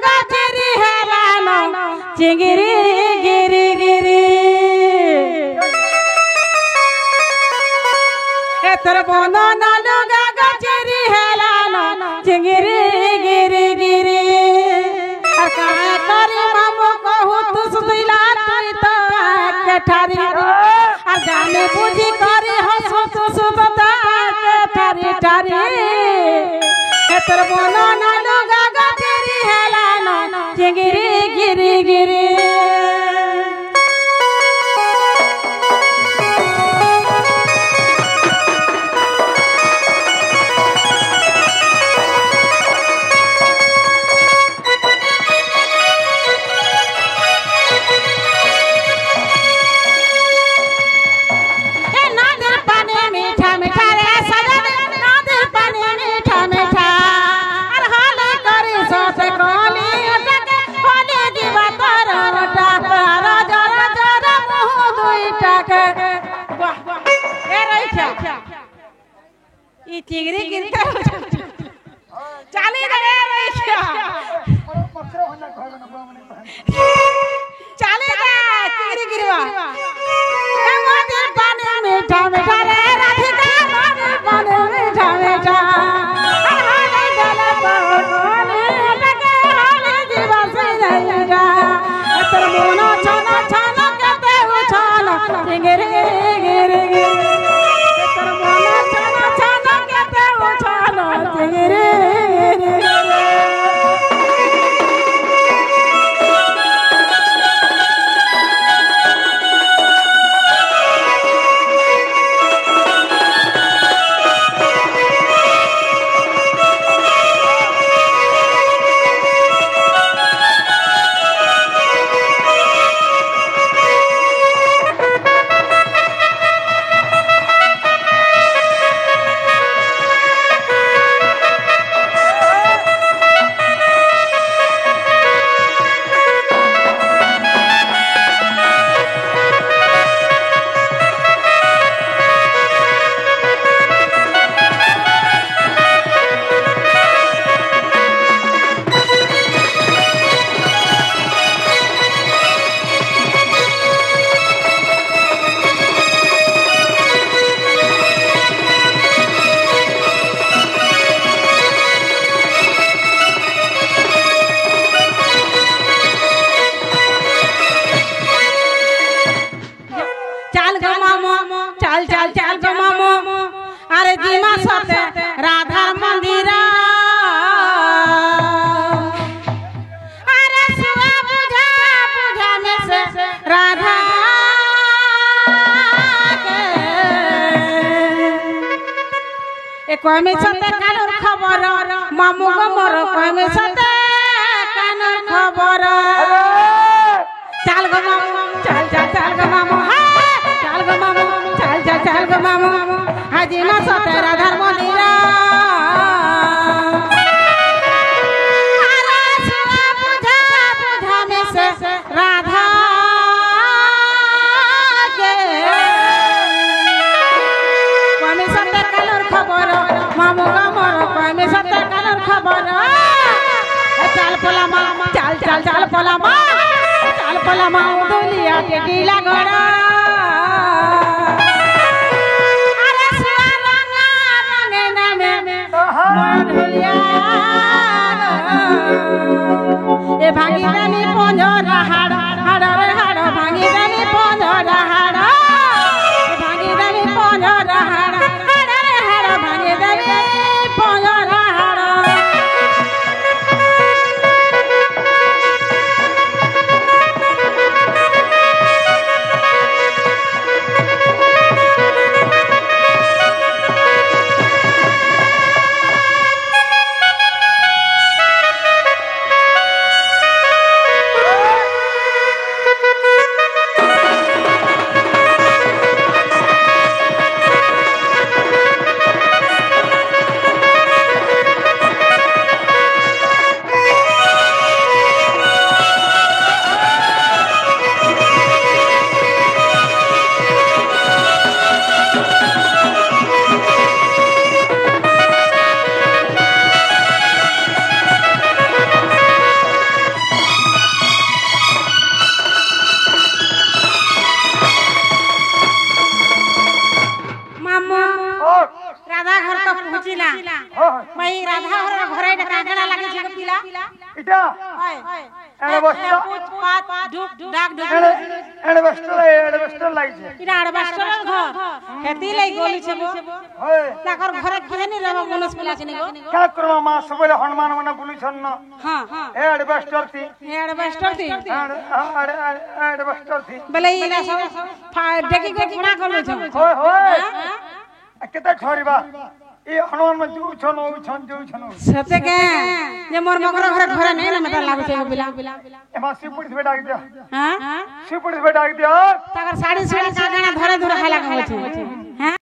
গাছেরি হেলানো চিংড়ি গিরি গিরি তোর বন্ধন লগা গাছেরি হেলানো চিংড়ি গিরি গিরি আর কাহে করি মামু কহু তু সুদিলা তুই তো কেঠারি আর জানে বুঝি করি হসু তু সুদতা কেঠারি ঠারি তোর বন্ধন লগা গাছেরি হেলানো চিংড়ি গিরি গিরি चिंगरी गिरता चाली रे रैया चाली रे चिंगरी गिरवा नदी पानी मीठा मीठा रे राधिका नदी पानी मीठा मीठा हाले जल पानी लगे हाले जीवा से जाएगा तेरे मोनो छाना छाना कहते हो छाना चिंगरी गिरी गिरी तेरे मोनो छाना छाना कहते हो छाना चिंगरी राधा मंदिर अरे सुआ बुझा बुझा में से राधा कोई में सते कानूर खबर मामू को मोर कोई में सते कानूर खबर चल गो मामू चल चल चल गो मामू चल गो मामू चल चल चल गो मामू हाजी ना सते राधा मंदिर राधा के कोई सत्य कालर खबर मामू मोर कोई सत्य कालर खबर चल पला मामा चल चल चल पला मामा दुलिया के गीला गड़ा अरे सुआ रंगे नामे दुलिया ए भागी रानी पंजरा हाड़ हाड़ रे हाड़ भागी रानी पंजरा हाड़ भागी रानी पंजरा हाड़ हाड़ रे हाड़ भागी रानी पंजरा हाड़ इटा एने बस्टर एडवेस्टर लागी छे इटा एडवेस्टर घर हेती लाई गोली छे बो होय ताकर घरे केनी रहबो मुनिस पुला छे निगो क्या करबा मा सबले हनुमान मने बुली छन न हां एडवेस्टर थी एडवेस्टर थी बले इला सब डेकी को गुणा करबो छे होय होय केते ठहरीबा ए हनुमान में जू छन ओ छन जू छन सते के जे मोर मगर घरे नहीं ना मत लागो छे बिला एमा सिपुड़ से डाक दिया हां सिपुड़ से डाक दिया ताकर साड़ी का गाना धरे धरे खाला के छे हां